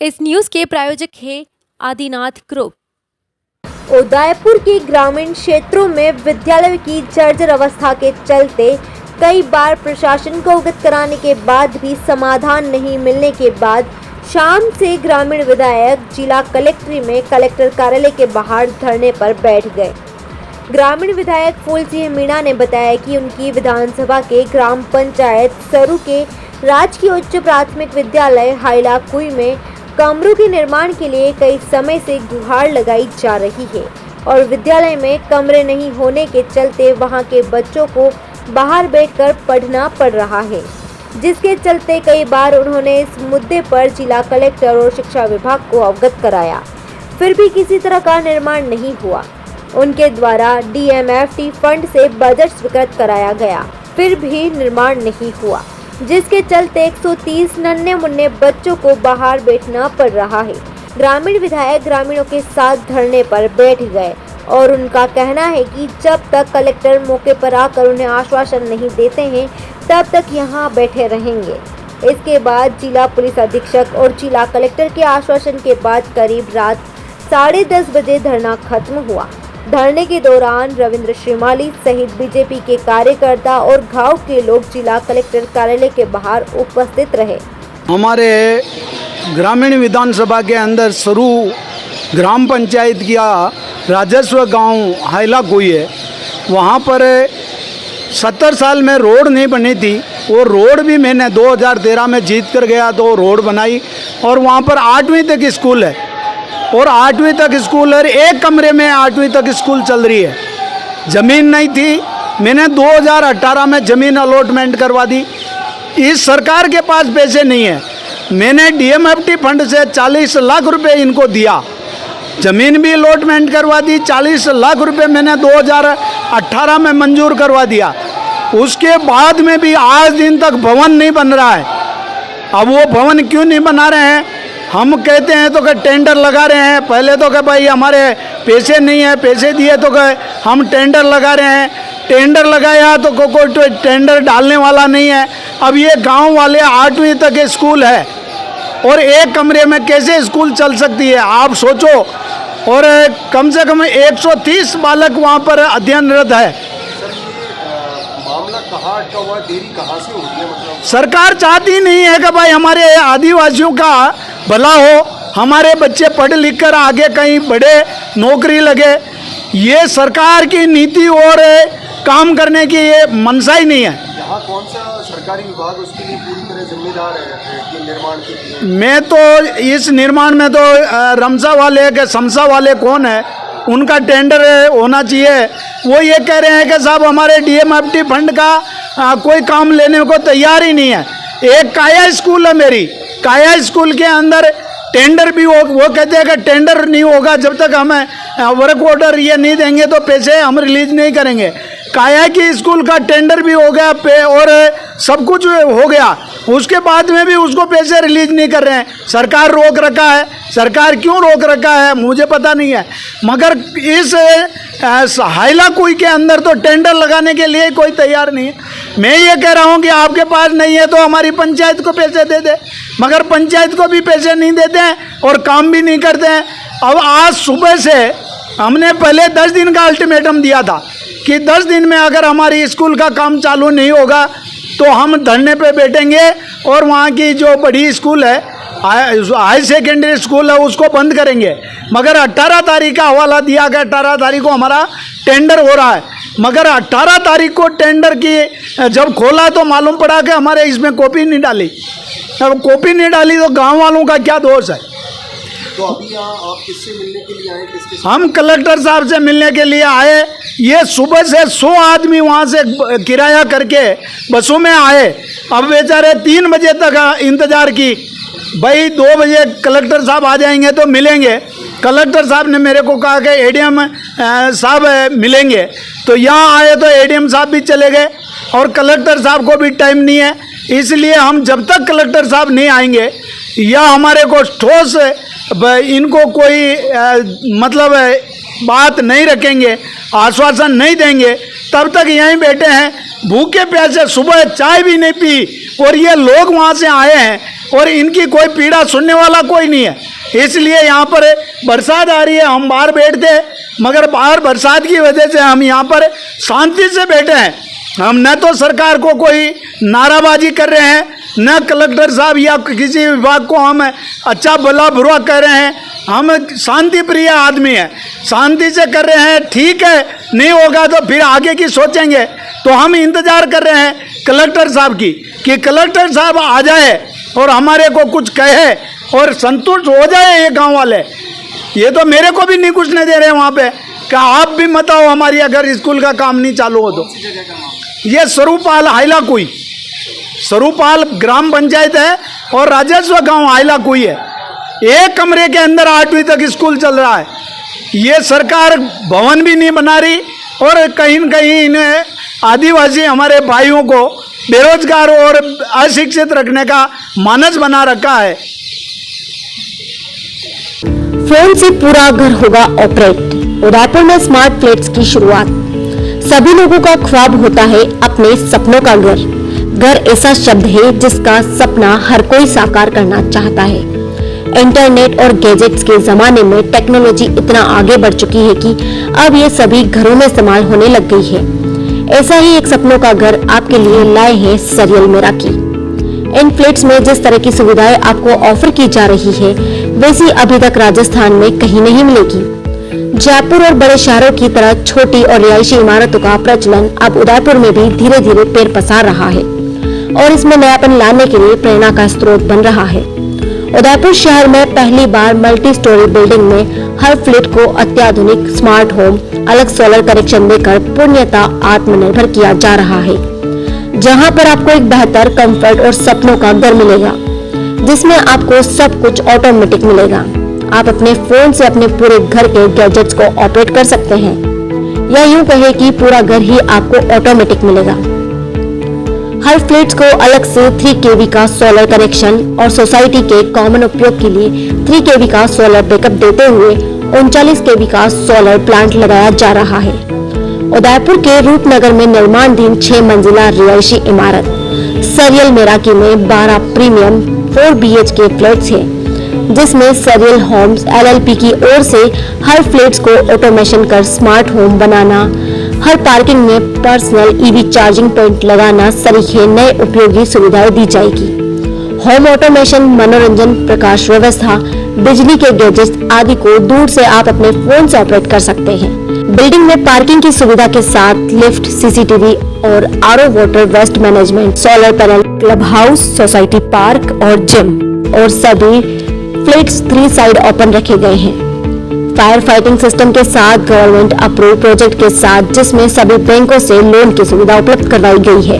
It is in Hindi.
इस न्यूज के प्रायोजक है आदिनाथ ग्रुप। उदयपुर के ग्रामीण क्षेत्रों में विद्यालय की जर्जर अवस्था के चलते कई बार प्रशासन को अवगत कराने के बाद भी समाधान नहीं मिलने के बाद शाम से ग्रामीण विधायक जिला कलेक्ट्री में कलेक्टर कार्यालय के बाहर धरने पर बैठ गए। ग्रामीण विधायक फूल सिंह मीणा ने बताया कि उनकी विधानसभा के ग्राम पंचायत सरू के राजकीय उच्च प्राथमिक विद्यालय हाइलाकुई में कमरों के निर्माण के लिए कई समय से गुहार लगाई जा रही है और विद्यालय में कमरे नहीं होने के चलते वहां के बच्चों को बाहर बैठकर पढ़ना पड़ रहा है, जिसके चलते कई बार उन्होंने इस मुद्दे पर जिला कलेक्टर और शिक्षा विभाग को अवगत कराया, फिर भी किसी तरह का निर्माण नहीं हुआ। उनके द्वारा DMFT फंड से बजट स्वीकृत कराया गया, फिर भी निर्माण नहीं हुआ, जिसके चलते 130 नन्हे मुन्ने बच्चों को बाहर बैठना पड़ रहा है। ग्रामीण विधायक ग्रामीणों के साथ धरने पर बैठ गए और उनका कहना है कि जब तक कलेक्टर मौके पर आकर उन्हें आश्वासन नहीं देते हैं तब तक यहां बैठे रहेंगे। इसके बाद जिला पुलिस अधीक्षक और जिला कलेक्टर के आश्वासन के बाद करीब रात 10:30 बजे धरना खत्म हुआ। धरने के दौरान रविंद्र श्रीमाली सहित बीजेपी के कार्यकर्ता और गांव के लोग जिला कलेक्टर कार्यालय के बाहर उपस्थित रहे। हमारे ग्रामीण विधानसभा के अंदर सरू ग्राम पंचायत का राजस्व गांव हाइलाकुई है। वहां पर 70 साल में रोड नहीं बनी थी। वो रोड भी मैंने 2013 में जीत कर गया तो रोड बनाई और वहां पर 8वीं तक स्कूल है और 8वीं तक स्कूल और एक कमरे में 8वीं तक स्कूल चल रही है। ज़मीन नहीं थी, मैंने 2018 में ज़मीन अलॉटमेंट करवा दी। इस सरकार के पास पैसे नहीं है। मैंने DMFT फंड से 40 लाख रुपए इनको दिया, ज़मीन भी अलॉटमेंट करवा दी। 40 लाख रुपए मैंने 2018 में मंजूर करवा दिया। उसके बाद में भी आज दिन तक भवन नहीं बन रहा है। अब वो भवन क्यों नहीं बना रहे हैं? हम कहते हैं तो कि टेंडर लगा रहे हैं। पहले तो कि भाई हमारे पैसे नहीं है, पैसे दिए तो कि हम टेंडर लगा रहे हैं। टेंडर लगाया तो कोई तो टेंडर डालने वाला नहीं है। अब ये गांव वाले 8वीं तक स्कूल है और एक कमरे में कैसे स्कूल चल सकती है आप सोचो। और कम से कम 130 बालक वहाँ पर अध्ययनरत है। मामला कहाँ अटका हुआ, देरी कहाँ से हो रही है? मतलब सरकार चाहती नहीं है कि भाई हमारे आदिवासियों का भला हो, हमारे बच्चे पढ़ लिख कर आगे कहीं बड़े नौकरी लगे। ये सरकार की नीति और काम करने की ये मनसा ही नहीं है। यहाँ कौन सा सरकारी विभाग उसके लिए पूरी तरह जिम्मेदार है कि निर्माण के लिए? मैं तो इस निर्माण में तो रमसा वाले के समसा वाले कौन है, उनका टेंडर होना चाहिए। वो ये कह रहे हैं कि साहब हमारे DMFT फंड का कोई काम लेने को तैयार ही नहीं है। एक काया स्कूल है मेरी, काया स्कूल के अंदर टेंडर भी वो कहते हैं कि टेंडर नहीं होगा जब तक हमें वर्क ऑर्डर ये नहीं देंगे तो पैसे हम रिलीज नहीं करेंगे। काया की स्कूल का टेंडर भी हो गया और सब कुछ हो गया, उसके बाद में भी उसको पैसे रिलीज नहीं कर रहे हैं। सरकार रोक रखा है। सरकार क्यों रोक रखा है मुझे पता नहीं है, मगर इस हाइलाकुई के अंदर तो टेंडर लगाने के लिए कोई तैयार नहीं है। मैं ये कह रहा हूँ कि आपके पास नहीं है तो हमारी पंचायत को पैसे दे दे, मगर पंचायत को भी पैसे नहीं देते हैं और काम भी नहीं करते हैं। अब आज सुबह से हमने पहले 10 दिन का अल्टीमेटम दिया था कि 10 दिन में अगर हमारी स्कूल का काम चालू नहीं होगा तो हम धरने पे बैठेंगे और वहाँ की जो बड़ी स्कूल है हाई सेकेंडरी स्कूल है उसको बंद करेंगे। मगर 18 तारीख का हवाला दिया गया, 18 तारीख को हमारा टेंडर हो रहा है, मगर 18 तारीख को टेंडर की जब खोला तो मालूम पड़ा कि हमारे इसमें कॉपी नहीं डाली। अब कॉपी नहीं डाली तो गांव वालों का क्या दोष है? तो अभी यहाँ आप किससे मिलने के लिए आए? किसके? हम कलेक्टर साहब से मिलने के लिए आए। ये सुबह से 100 आदमी वहाँ से किराया करके बसों में आए। अब बेचारे 3 बजे तक इंतज़ार की, भाई 2 बजे कलेक्टर साहब आ जाएंगे तो मिलेंगे। कलेक्टर साहब ने मेरे को कहा कि ADM साहब मिलेंगे, तो यहाँ आए तो ADM साहब भी चले गए और कलेक्टर साहब को भी टाइम नहीं है। इसलिए हम जब तक कलेक्टर साहब नहीं आएंगे या हमारे को ठोस इनको कोई मतलब बात नहीं रखेंगे, आश्वासन नहीं देंगे, तब तक यहीं बैठे हैं। भूखे प्यासे सुबह चाय भी नहीं पी, और ये लोग वहाँ से आए हैं और इनकी कोई पीड़ा सुनने वाला कोई नहीं है। इसलिए यहाँ पर बरसात आ रही है, हम बाहर बैठते हैं, मगर बाहर बरसात की वजह से हम यहाँ पर शांति से बैठे हैं। हम न तो सरकार को कोई नाराबाजी कर रहे हैं, न कलेक्टर साहब या किसी विभाग को हम अच्छा भला बुरा कह रहे हैं। हम शांति प्रिय आदमी हैं, शांति से कर रहे हैं। ठीक है, नहीं होगा तो फिर आगे की सोचेंगे। तो हम इंतज़ार कर रहे हैं कलेक्टर साहब की, कि कलेक्टर साहब आ जाए और हमारे को कुछ कहे और संतुष्ट हो जाए ये गांव वाले। ये तो मेरे को भी नहीं घुसने दे रहे वहाँ पे, कि आप भी मत आओ हमारी अगर स्कूल का काम नहीं चालू हो तो। ये स्वरूपाल हाइलाकुई, स्वरूपाल ग्राम पंचायत है और राजस्व गांव हाइलाकुई है। एक कमरे के अंदर 8वीं तक स्कूल चल रहा है। ये सरकार भवन भी नहीं बना रही और कहीं न कहीं इन्हें आदिवासी हमारे भाइयों को बेरोजगार और अशिक्षित रखने का मानस बना रखा है। फोन से पूरा घर होगा ऑपरेट। उदयपुर में स्मार्ट फ्लैट्स की शुरुआत। सभी लोगों का ख्वाब होता है अपने सपनों का घर। घर ऐसा शब्द है जिसका सपना हर कोई साकार करना चाहता है। इंटरनेट और गैजेट्स के जमाने में टेक्नोलॉजी इतना आगे बढ़ चुकी है कि अब ये सभी घरों में इस्तेमाल होने लग गई है। ऐसा ही एक सपनों का घर आपके लिए लाए हैं सरियल मेराकी। इन फ्लैट्स में जिस तरह की सुविधाएं आपको ऑफर की जा रही है, वैसी अभी तक राजस्थान में कहीं नहीं मिलेगी। जयपुर और बड़े शहरों की तरह छोटी और रिहायशी इमारतों का प्रचलन अब उदयपुर में भी धीरे धीरे पैर पसार रहा है और इसमें नयापन लाने के लिए प्रेरणा का स्रोत बन रहा है। उदयपुर शहर में पहली बार मल्टी स्टोरी बिल्डिंग में हर फ्लैट को अत्याधुनिक स्मार्ट होम, अलग सोलर कनेक्शन देकर पूर्णतः आत्मनिर्भर किया जा रहा है, जहां पर आपको एक बेहतर कंफर्ट और सपनों का घर मिलेगा, जिसमें आपको सब कुछ ऑटोमेटिक मिलेगा। आप अपने फोन से अपने पूरे घर के गैजेट्स को ऑपरेट कर सकते हैं, या यूं कहे कि पूरा घर ही आपको ऑटोमेटिक मिलेगा। हर फ्लैट्स को अलग से 3 kV का सोलर कनेक्शन और सोसाइटी के कॉमन उपयोग के लिए 3 kV का सोलर बैकअप देते हुए 39 kV का सोलर प्लांट लगाया जा रहा है। उदयपुर के रूपनगर में निर्माणाधीन 6 मंजिला रिहायशी इमारत सरियल मेराकी में 12 प्रीमियम 4 BHK फ्लैट्स है, जिसमें सरियल होम्स LLP की ओर से हर फ्लैट्स को ऑटोमेशन कर स्मार्ट होम बनाना, हर पार्किंग में पर्सनल EV चार्जिंग पॉइंट लगाना सरीखे नए उपयोगी सुविधाएं दी जाएगी। होम ऑटोमेशन, मनोरंजन, प्रकाश व्यवस्था, बिजली के गैजेट्स आदि को दूर से आप अपने फोन से ऑपरेट कर सकते हैं। बिल्डिंग में पार्किंग की सुविधा के साथ लिफ्ट, CCTV और RO water waste management, solar panel, club house, society park और जिम और सभी फ्लैट्स 3 साइड ओपन रखे गए हैं। फायर फाइटिंग सिस्टम के साथ गवर्नमेंट अप्रूव प्रोजेक्ट के साथ, जिसमें सभी बैंकों से लोन की सुविधा उपलब्ध करवाई गई है।